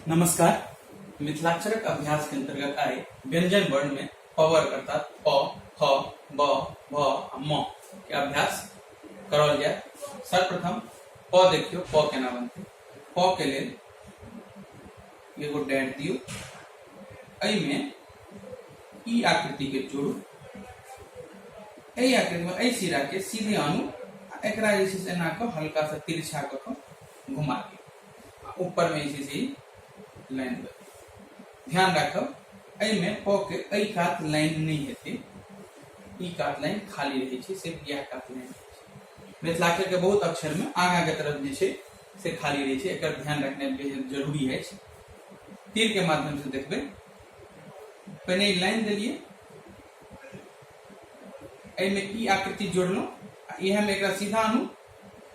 नमस्कार। मिथिलाक्षरक अभ्यास के अंतर्गत आए व्यंजन वर्ण में पवर्ग अर्थात प, फ, ब, भ आ म के अभ्यास करल जाए। सर्वप्रथम प देखियो प केना बनते। प के लेल एगो डैड दियो, एहि में ई आकृति के जोड़ू। एहि आकृति में एहि सिरा के सीधे आनू, एकरा जे छै से एना क हल्का सा तिरछा क घुमा दियो। ऊपर में जे छै लाइन दे। ध्यान रखब एहि में प के एहि कात लाइन नहीं हेते, ई कात लाइन खाली रहे छै, सिर्फ यह कात लाइन रहे छै। मिथिलाक्षर के बहुत अक्षर में आगा के तरफ जे छै से खाली रहे छै, एकर ध्यान रखने जरूरी है। तीर के माध्यम से देखबे, पहले लाइन दिलिए, एहि में ई आकृति जोड़लो, यह में एकरा सीधा आनू,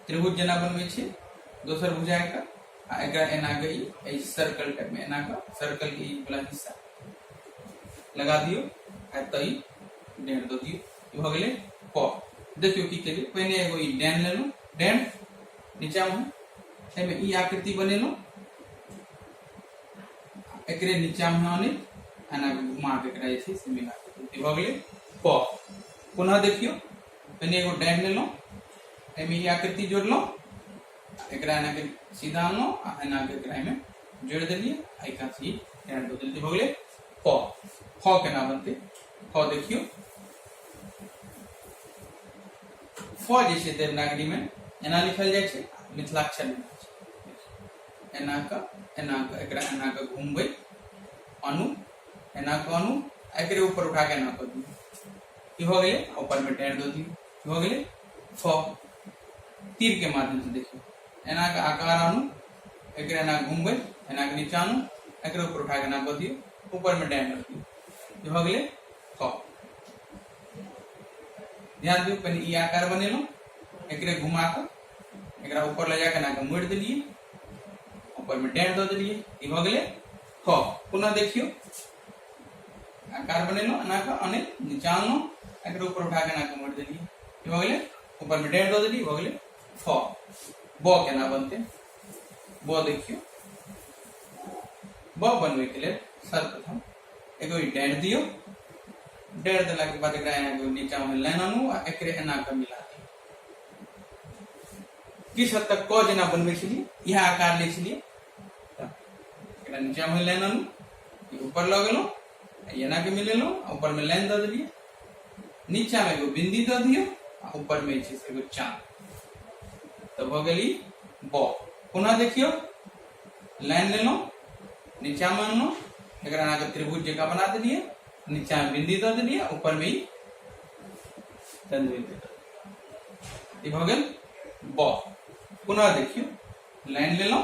त्रिभुज जना बनवे छै, दोसर भुजा का एकरा एना गई सर्कल टाइप में एना का सर्कल के वाला हिस्सा लगा दियो, तई डेढ़ दो दियो, हो गेले प। देखियो की करियो, पहले एगो ई डैन ले लो, डैन नीचा में एमे ई आकृति बनेलो, एकरे नीचा में आने एना घुमा के एकरा जे छै से मिला के हो गेले प। पुनः देखियो, पहले एगो डैन ले लो, एमे ई आकृति जोड़ लो, एकरा एना के सीधा आनो, एना के एकरा में जोड़ देलिए, आई का सी डैन दो दिलिए, हो गेले प। फ केना बनते, फ देखियो, फ जे छै देवनागरी में एना लिखल जाय छै, मिथिलाक्षर में एना का एकरा एना का घुमबै, आनू, एना का आनू, एकरे ऊपर उठा के एना कर दियो, ई हो गेले। ऊपर में डैन दो दियो, हो गेले फ। तीर के माध्यम से देखियो, एना का आकार आनू, एकरे एना घुमबै, एना के नीचा आनू, एकरे ऊपर उठा के एना कर दियो, ऊपर में डैन रख दियो, ई हो गेले फ। ध्यान दियो, पहले ई आकार बनेलो, एकरे घुमा के एकरा ऊपर ले जाके एना के मोड़ देलिए, ऊपर में डैन दो दिलिए, ई हो गेले फ। पुनः देखियो, आकार बनेलो, एना का आने नीचा आनो, एकरे ऊपर उठा के एना के मोड़ देलिए, ई हो गेले, ऊपर में डैन दो दिलिए, हो गेले फ। ब केना बनते, ब देखियो, ब बनवे के लिए सर्वप्रथम एगो डैड दियो, डैड देला के बाद एकरा एना नीचा में लाइन आनू, एकरे एना के मिला दियो। किस हद तक क जना बनवे छलिए, यह आकार ले छलिए, एकरा नीचा में लाइन आनू, ऊपर ल गेलो, एना के मिलेलो, ऊपर में लाइन दे दिलिए, नीचा में एगो बिंदी दे दियो, ऊपर में छै एगो चांद, तब हो गई ब। पुनः देखियो, लाइन ले लो, नीचा में आनो, एकरा एना के त्रिभुज जगह बना दिलिए, नीचा में बिंदी दे दिलिए, ऊपर में ही चंद्रबिंदु, ई हो गेल ब। पुनः देखियो, लाइन ले लो,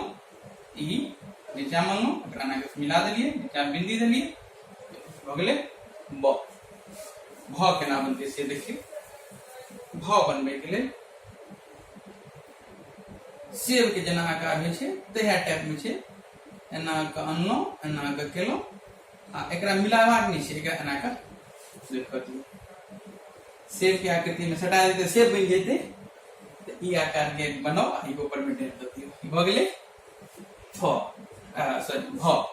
ई नीचा में आनो, एकरा एना के मिला दिलिए, नीचा में बिंदी दिलिए, हो गेले ब। भ केना बनते से देखियो, भ बनबे के लिए सेब के जना आकार में छै तहिया टाइप में छै, एना के अनलो, एना के केलो, आ एकरा मिलावाक नहीं छै, एकरा एना के देखो दियो, सेब के आकृति में सटा देते सेब बन जेते, तो ई आकार के बनाओ, ई ऊपर में डेट दे दियो, ई हो गेले फ, सॉरी भ।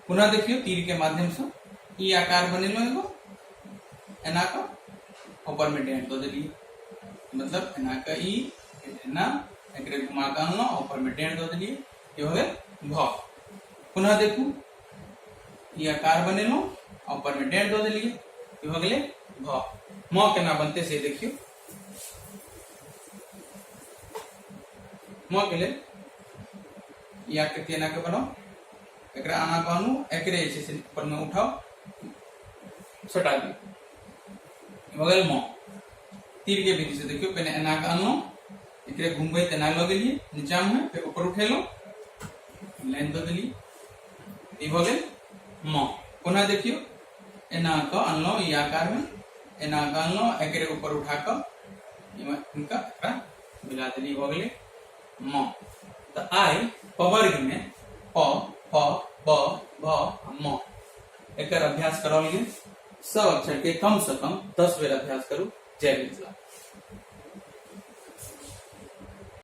पुनः देखियो, तीर के माध्यम से ई आकार बनेलो एगो, एना का ऊपर में डेट दे दिलिए, मतलब एना का ई एना एकरे घुमा के आनलो, ऊपर में डेढ़ दो दिलिए, ये हो गए भ। पुनः देखू, ये आकार बनेलो, ऊपर में डेढ़ दो दिलिए, ये हो गए भ। म केना बनते से देखियो, म के लिए ये आकृति एना के बनाओ, एकरा आना के आनू, एकरे जे छै ऊपर में उठाओ, सटा दियो, हो गए म। तीर के विधि से देखियो, पहले एना के आनलो, एकरे घुमबै तेना ल गेलिए, नीचा में फिर ऊपर उठेलो, लाइन दे दिलिए, ई हो गेल म। पुनः देखियो, एना क अनलो, ई आकार में एना क अनलो, एकरे ऊपर उठा क इनका एकरा मिला दिलिए, हो गेले म। तो आई पवर्ग में प, फ, ब, भ, म एकर अभ्यास करल गेल। सब अक्षर के कम से कम 10 बेर अभ्यास करू। जय मिथिला।